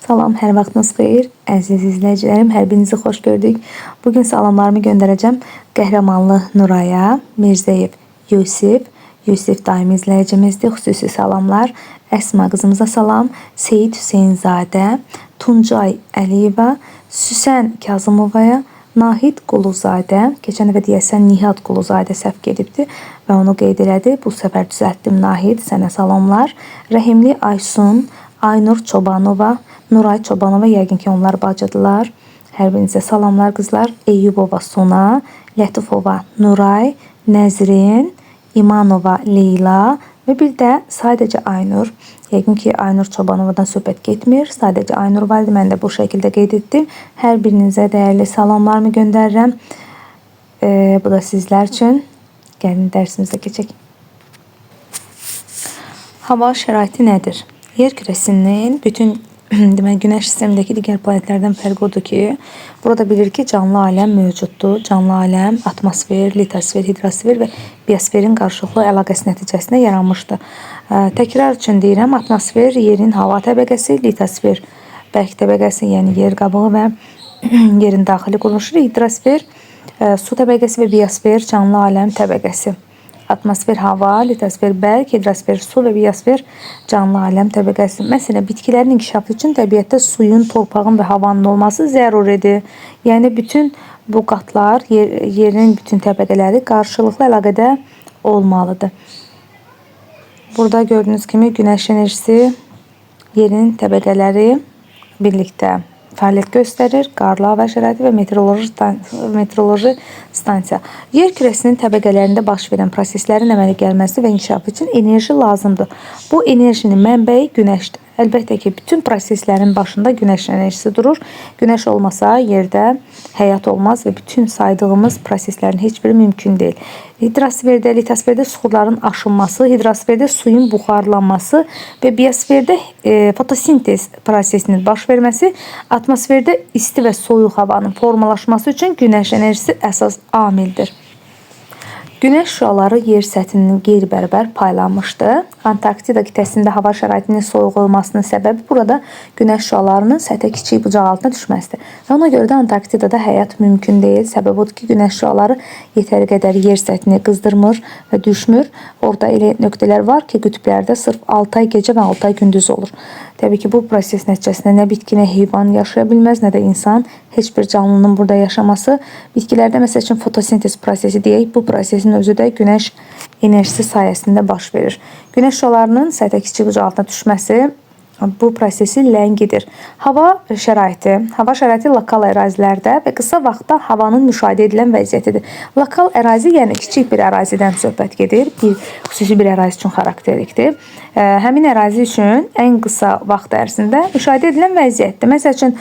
Salam, hər vaxtınız xeyir. Əziz izləyicilərim, hər birinizi xoş gördük. Bugün salamlarımı göndərəcəm Qəhrəmanlı Nuraya, Mirzəyev Yusif. Yusif daimi izləyicimizdir. Xüsusi salamlar. Əsma qızımıza salam. Seyid Hüseynzadə, Tuncay Əliyeva, Süsən Kazımovaya, Nahid Quluzadə, keçən dəfə deyəsən Nihat Quluzadə səhv gedibdi və onu qeyd elədi. Bu səfər düzəltdim. Nahid, sənə salamlar. Rəhimli Aysun, Aynur Çobanova, Nuray Çobanova, yəqin ki onlar bacıdılar. Hər birinizə salamlar qızlar. Eyyubova Sona, Lətifova Nuray, Nəzrin, İmanova Leyla və bir də sadəcə Aynur. Yəqin ki Aynur Çobanovadan söhbət getmir. Sadəcə Aynur var idi. Mən də bu şəkildə qeyd etdim. Hər birinizə dəyərli salamlarımı göndərirəm. Bu da sizlər üçün. Gəlin dərsimizə keçək. Hava şəraiti nədir? Yer kürəsinin bütün demək, Günəş sistemindəki digər planetlərdən fərqi odur ki, burada bilir ki, canlı aləm mövcuddur. Canlı aləm atmosfer, litosfer, hidrosfer və biosferin qarşılıqlı əlaqəsi nəticəsində yaranmışdır. Təkrar üçün deyirəm, atmosfer yerin hava təbəqəsi, litosfer bərk təbəqəsi, yəni yer qabığı və yerin daxili quruluşu, hidrosfer su təbəqəsi və biosfer canlı aləm təbəqəsi. Atmosfer hava, litosfer bərk, hidrosfer su və biosfer canlı aləm təbəqəsi. Məsələn, bitkilərin inkişafı üçün təbiətdə suyun, torpağın və havanın olması zəruridir. Yəni, bütün bu qatlar, yerin bütün təbəqələri qarşılıqlı əlaqədə olmalıdır. Burada gördüyünüz kimi günəş enerjisi, yerin təbəqələri birlikdə fəaliyyət göstərir, qarlı hava şəraiti və meteoroloji stansiya. Yer kürəsinin təbəqələrində baş verən proseslərin əmələ gəlməsi və inkişafı üçün enerji lazımdır. Bu enerjinin mənbəyi günəşdir. Əlbəttə ki, bütün proseslərin başında günəş enerjisi durur. Günəş olmasa yerdə həyat olmaz və bütün saydığımız proseslərin heç biri mümkün deyil. Hidrosferdə, litosferdə suxurların aşınması, hidrosferdə suyun buxarlanması və biosferdə fotosintez prosesinin baş verməsi, atmosferdə isti və soyuq havanın formalaşması üçün günəş enerjisi əsas amildir. Günəş şüaları yer səthinin qeyri-bərabər paylanmışdır. Antarktida qitəsində hava şəraitinin soyuq olmasının səbəbi burada günəş şüalarının səthə kiçik bucaq altına düşməsidir. Və ona görə də Antarktidada həyat mümkün deyil. Səbəb odur ki, günəş şüaları yetəri qədər yer səthini qızdırmır və düşmür. Orada elə nöqtələr var ki, qütblərdə sırf 6 ay gecə və 6 ay gündüz olur. Təbii ki, bu proses nəticəsində nə bitki, nə heyvan yaşaya bilməz, nə də insan. Heç bir canlının burada yaşaması. Bitkilərdə məsəl üçün fotosintez prosesi deyək, bu prosesin özü də günəş enerjisi sayəsində baş verir. Günəş şüalarının səthə kiçik bucaq altına düşməsi bu prosesi ləngidir. Hava şəraiti lokal ərazilərdə və qısa vaxtda havanın müşahidə edilən vəziyyətidir. Lokal ərazi, yəni kiçik bir ərazidən söhbət gedir, xüsusi bir ərazi üçün xarakterlikdir. Həmin ərazi üçün ən qısa vaxt ərzində müşahidə edilən vəziyyətdir. Məsəl üçün,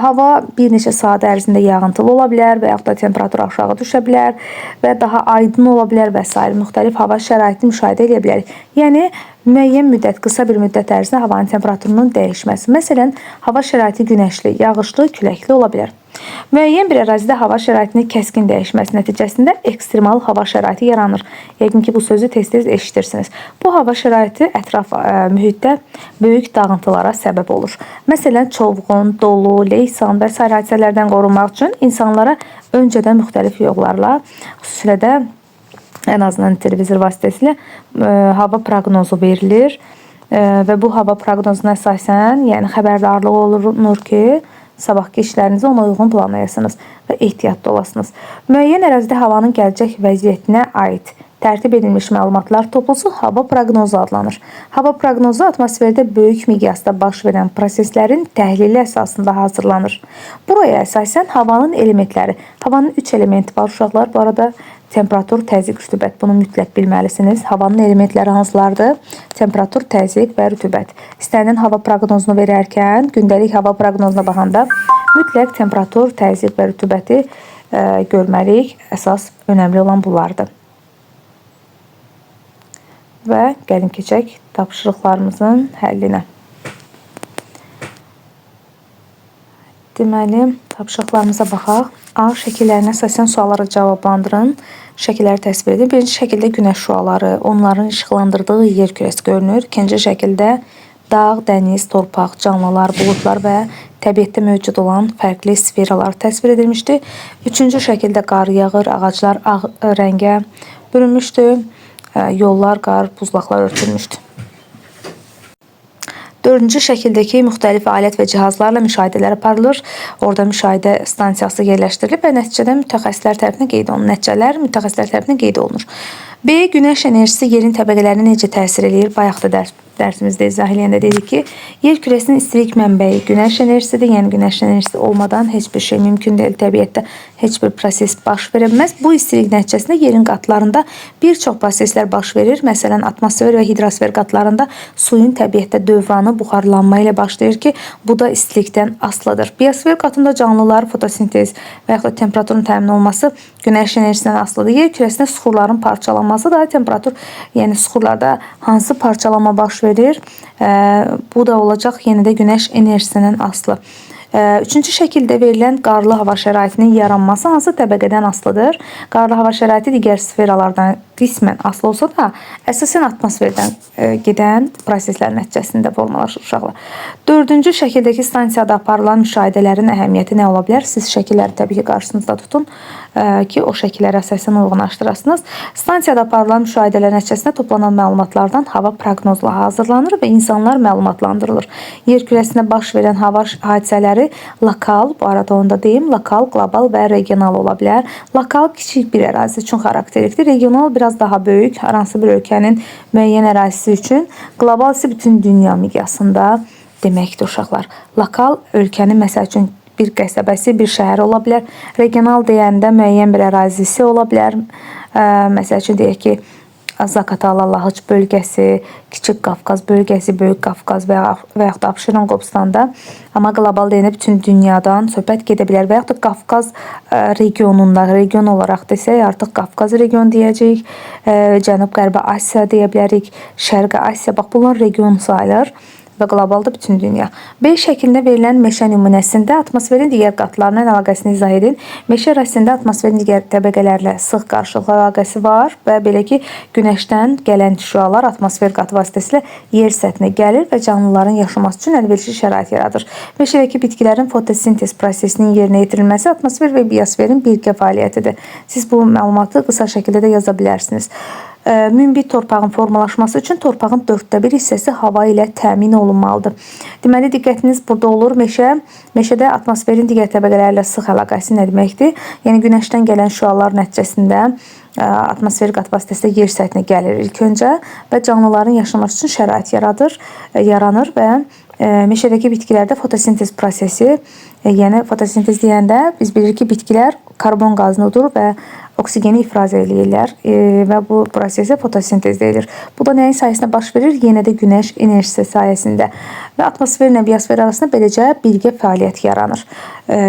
hava bir neçə saat ərzində yağıntılı ola bilər və yaxud da temperatur aşağı düşə bilər və daha aydın ola bilər və s. müxtəlif hava şəraitini müşahidə edə bilərik. Yəni, müəyyən müddət, qısa bir müddət ərzində havanın temperaturunun dəyişməsi. Məsələn, hava şəraiti günəşli, yağışlı, küləkli ola bilər. Müəyyən bir ərazidə hava şəraitinin kəskin dəyişməsi nəticəsində ekstremal hava şəraiti yaranır. Yəqin ki, bu sözü tez-tez eşitirsiniz. Bu hava şəraiti ətraf mühitdə böyük dağıntılara səbəb olur. Məsələn, çovğun, dolu, leysan və s. hadisələrdən qorunmaq üçün insanlara öncədən müxtəlif yollarla, xüsusilə də ən azından televizor vasitəsilə hava proqnozu verilir və bu hava proqnozuna əsasən, yəni xəbərdarlıq olunur ki, sabahki işlərinizi ona uyğun planlayasınız və ehtiyatlı olasınız. Müəyyən ərazidə havanın gələcək vəziyyətinə aid tərtib edilmiş məlumatlar toplusu hava proqnozu adlanır. Hava proqnozu atmosferdə böyük miqyasda baş verən proseslərin təhlili əsasında hazırlanır. Buraya əsasən havanın elementləri, havanın 3 elementi var uşaqlar, bu arada temperatur, təzyiq, rütubət. Bunu mütləq bilməlisiniz. Havanın elementləri hansılardır? Temperatur, təzyiq və rütubət. İstənilən hava proqnozunu verərkən, gündəlik hava proqnozuna baxanda mütləq temperatur, təzyiq və rütubəti görməliyik. Əsas önəmli olan bunlardır. Və gəlin keçək tapşırıqlarımızın həllinə. Deməli, tapşırıqlarımıza baxaq. A şəkillərinə əsasən sualları cavablandırın. Şəkilləri təsvir edin. Birinci şəkildə günəş şüaları, onların işıqlandırdığı yer kürəsi görünür. İkinci şəkildə dağ, dəniz, torpaq, canlılar, buludlar və təbiətdə mövcud olan fərqli sferalar təsvir edilmişdir. Üçüncü şəkildə qar yağır, ağaclar ağ rəngə bürünmüşdür, yollar qar, buzlaqlar örtülmüşdür. Dördüncü şəkildəki müxtəlif alət və cihazlarla müşahidələr aparılır. Orada müşahidə stansiyası yerləşdirilib və nəticədə mütəxəssislər tərəfindən qeyd olunur. Nəticələr mütəxəssislər tərəfindən qeyd olunur. B. Günəş enerjisi yerin təbəqələrinə necə təsir eləyir? Bayaq da dərsimizdə izah eləyəndə dedik ki, yer kürəsinin istilik mənbəyi günəş enerjisidir. Yəni günəş enerjisi olmadan heç bir şey mümkün deyil. Təbiətdə heç bir proses baş verə bilməz. Bu istilik nəticəsində yerin qatlarında bir çox proseslər baş verir. Məsələn, atmosfer və hidrosfer qatlarında suyun təbiətdə dövranı buxarlanma ilə başlayır ki, bu da istilikdən asılıdır. Biosfer qatında canlılar fotosintez və yaxud da temperaturun təmin olunması günəş enerjisindən asılıdır. Yer kürəsində suxurların parçalanması da temperatur, yəni suxurlarda hansı parçalanma baş verir? Bu da olacaq yenə də günəş enerjisindən asılı. Üçüncü şəkildə verilən qarlı hava şəraitinin yaranması hansı təbəqədən asılıdır? Qarlı hava şəraiti digər sferalardan qismən asılı olsa da, əsasən atmosferdən gedən proseslər nəticəsində formalaşır uşaqlar. Dördüncü şəkildəki stansiyada aparılan müşahidələrin əhəmiyyəti nə ola bilər? Siz şəkilləri təbii ki, qarşınızda tutun ki, o şəkillərə əsasən uyğunlaşdırasınız. Stansiyada aparılan müşahidələr nəticəsində toplanan məlumatlardan hava proqnozla hazırlanır və insanlar məlumatlandırılır. Yer kürəsində baş verən hava hadisələri lokal, bu arada onu da deyim, lokal, qlobal və regional ola bilər. Lokal kiçik bir ərazi üçün xarakterlikdir. Regional biraz daha böyük, hər hansı bir ölkənin müəyyən ərazisi üçün. Qlobal isə bütün dünya miqyasında deməkdir uşaqlar. Lokal ölkənin məsəl üçün bir qəsəbəsi, bir şəhər ola bilər. Regional deyəndə müəyyən bir ərazisi ola bilər. Məsəl üçün deyək ki, Zaqatala, Lahıc bölgəsi, Kiçik Qafqaz bölgəsi, Böyük Qafqaz və yaxud da Abşeron Qobustanda. Amma qlobal deyəndə bütün dünyadan söhbət gedə bilər və yaxud da Qafqaz regionunda, region olaraq desək, artıq Qafqaz regionu deyəcəyik, Cənub-Qərbi Asiya deyə bilərik, Şərqi Asiya, bax bunlar region sayılır və qlobalda bütün dünya. B şəklində verilən meşə nümunəsində atmosferin digər qatlarının əlaqəsini izah edin. Meşə ərazisində atmosferin digər təbəqələrlə sıx qarşılıqlı əlaqəsi var və belə ki, günəşdən gələn şüalar atmosfer qatı vasitəsilə yer səthinə gəlir və canlıların yaşaması üçün əlverişli şərait yaradır. Meşədəki bitkilərin fotosintez prosesinin yerinə yetirilməsi atmosfer və biosferin birgə fəaliyyətidir. Siz bu məlumatı qısa şəkildə də yaza bilərsiniz. Münbit torpağın formalaşması üçün torpağın 1/4 hissəsi hava ilə təmin olunmalıdır. Deməli, diqqətiniz burada olur. Meşədə atmosferin digər təbəqələrlə sıx əlaqəsi nə deməkdir? Yəni, günəşdən gələn şüalar nəticəsində atmosfer qat vasitəsilə yer səthinə gəlir ilk öncə və canlıların yaşaması üçün şərait yaranır və meşədəki bitkilərdə fotosintez prosesi, yəni fotosintez deyəndə biz bilirik ki, bitkilər karbon qazını udur və oksigeni ifraz eləyirlər və bu prosesə fotosintez deyilir. Bu da nəyin sayəsində baş verir? Yenə də günəş enerjisi sayəsində və atmosferlə biosfer arasında beləcə birgə fəaliyyət yaranır.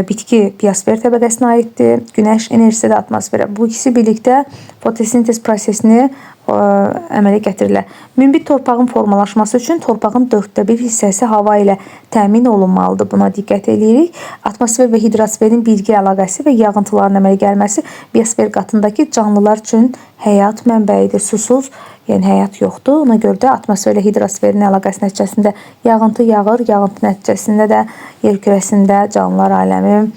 Bitki biosfer təbəqəsinə aiddir, günəş enerjisi də atmosferə. Bu ikisi birlikdə fotosintez prosesini əmələ gətirirlər. Münbit torpağın formalaşması üçün torpağın 1/4 hissəsi hava ilə təmin olunmalıdır. Buna diqqət edirik. Atmosfer və hidrosferin birgə əlaqəsi və yağıntıların əmələ gəlməsi biosfer qatındakı canlılar üçün həyat mənbəyidir. Susuz, yəni həyat yoxdur. Ona görə də atmosfer ilə hidrosferin əlaqəsi nəticəsində yağıntı yağır. Yağıntı nəticəsində də yer kürəsində canlılar aləmi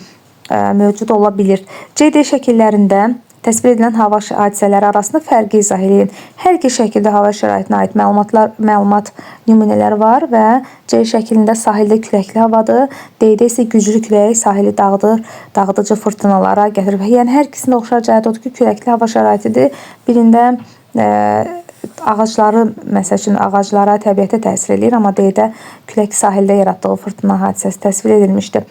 mövcud ola bilir. CD şəkillərində təsvir edilən hava hadisələri arasında fərqi izah edin. Hər iki şəkildə hava şəraitinə aid məlumat nümunələri var və C şəklində sahildə küləkli havadır, D-də isə güclü külək sahili dağıdıcı fırtınalara gətirir. Yəni hər ikisində oxşar cəhət odur ki, küləkli hava şəraitidir. Birində ağacları, məsəl üçün ağaclara, təbiətə təsir edir, amma D-də külək sahildə yaratdığı fırtına hadisəsi təsvir edilmişdir.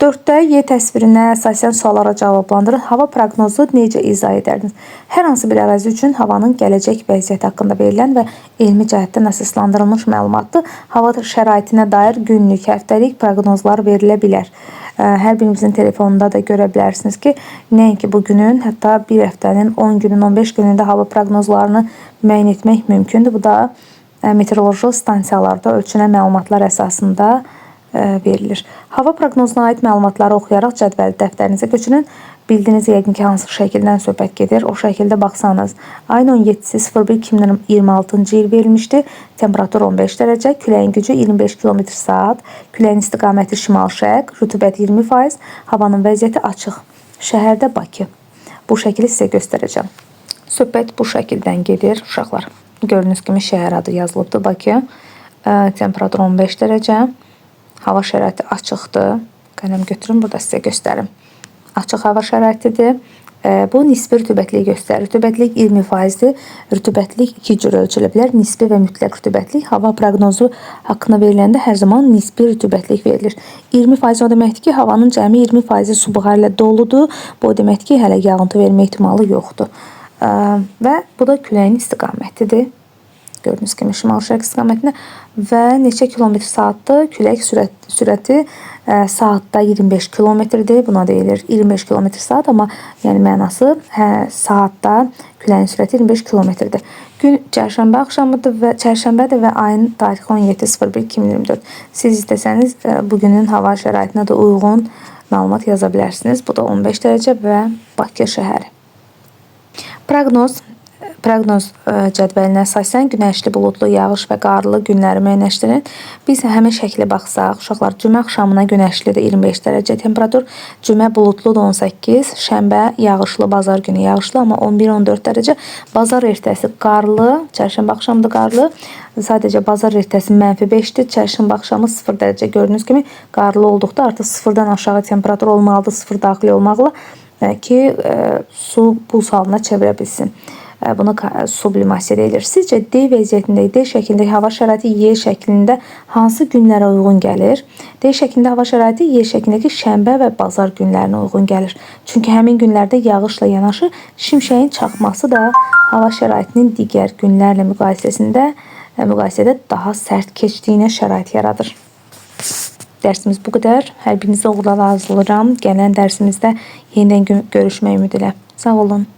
4-də Y təsvirinə əsasən suallara cavablandırın. Hava proqnozu necə izah edərdiniz? Hər hansı bir ərazi üçün havanın gələcək vəziyyəti haqqında verilən və elmi cəhətdən əsaslandırılmış məlumatdır. Hava şəraitinə dair günlük, həftəlik proqnozlar verilə bilər. Hər birimizin telefonunda da görə bilərsiniz ki, nəinki bugünün, hətta bir həftənin, 10 günün, 15 günündə hava proqnozlarını müəyyən etmək mümkündür. Bu da meteoroloji stansiyalarda ölçülən məlumatlar əsasında verilir. Hava proqnozuna aid məlumatları oxuyaraq cədvəli dəftərinizə köçürün. Bildiyiniz yəqin ki, hansı şəkildən söhbət gedir. O şəkildə baxsanız, ayın 17-si 01-2026-cı il verilmişdi. Temperatur 15 dərəcə, küləyin gücü 25 km/saat, küləyin istiqaməti şimal-şərq, rütubət 20%, havanın vəziyyəti açıq. Şəhərdə Bakı. Bu şəkili sizə göstərəcəm. Söhbət bu şəkildən gedir, uşaqlar. Gördüyünüz kimi şəhər adı yazılıbdır Bakı. Temperatur 15 dərəcə, hava şəraiti açıqdır. Qələm götürün, burada sizə göstərim. Açıq hava şəraitidir. Bu nisbi rütubətliyi göstərir. Rütubətlik 20%-dir. Rütubətlik iki cür ölçülə bilər. Nisbi və mütləq rütubətlik. Hava proqnozu haqqında veriləndə hər zaman nisbi rütubətlik verilir. 20% o deməkdir ki, havanın cəmi 20% su buxarı ilə doludur. Bu o deməkdir ki, hələ yağıntı vermə ehtimalı yoxdur. Və bu da küləyin istiqamətidir. Gördüyünüz kimi şimal-şərq istiqamətində və neçə kilometr saatdır? Külək sürəti saatda 25 kilometrdir. Buna deyilir 25 kilometr saat, amma yəni mənası saatda küləyin sürəti 25 kilometrdir. Gün çərşənbə axşamıdır və çərşənbədir və ayın tarixi 17.01.2024. Siz istəsəniz bugünün hava şəraitinə də uyğun məlumat yaza bilərsiniz. Bu da 15 dərəcə və Bakı şəhəri. Proqnoz cədvəlinə əsasən günəşli, buludlu, yağış və qarlı günləri müəyyənləşdirin. Biz həmin şəklə baxsaq, uşaqlar, cümə axşamına günəşlidir 25 dərəcə temperatur, cümə buludludur 18, şənbə yağışlı, bazar günü yağışlı, amma 11-14 dərəcə, bazar ertəsi qarlı, çərşənbə axşamı da qarlı, sadəcə bazar ertəsi -5-dir, çərşənbə axşamı 0 dərəcə. Gördüyünüz kimi qarlı olduqda artıq 0-dan aşağı temperatur olmalıdır, 0 daxil olmaqla ki, su buz halına çevirə bilsin. Buna sublimasiya deyilir. Sizcə D vəziyyətindəki, D şəklindəki hava şəraiti Y şəklində hansı günlərə uyğun gəlir? D şəklində hava şəraiti Y şəklindəki şənbə və bazar günlərinə uyğun gəlir. Çünki həmin günlərdə yağışla yanaşı şimşəyin çaxması da hava şəraitinin digər günlərlə müqayisədə daha sərt keçdiyinə şərait yaradır. Dərsimiz bu qədər. Hər birinizə uğurlar arzulayıram. Gələn dərsimizdə yenidən görüşmək ümidi ilə. Sağ olun.